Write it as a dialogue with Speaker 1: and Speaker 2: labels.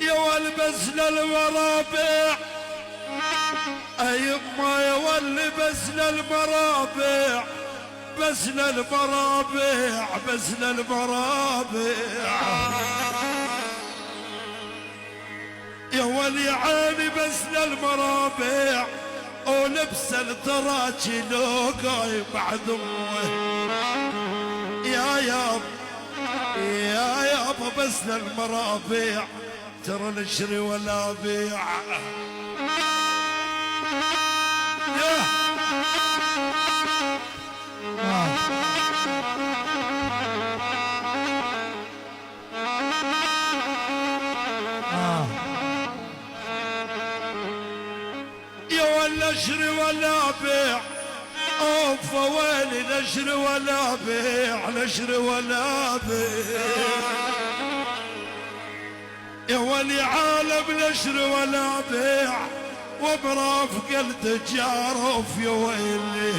Speaker 1: يا والبس للمرابع يما يا والبس للمرابع بس للمرابع بس للمرابع يا ولي عيني بس للمرابع ولبس التراجي لو قايم عدوه يا يابا بس للمرابع ترى نشري ولا بيع يا ولا اشري ولا بيع اوف ويلي نشري ولا بيع نشري ولا بيع يا ولي عالم نشري ولا بيع وبرافق التجار اوف يا ويلي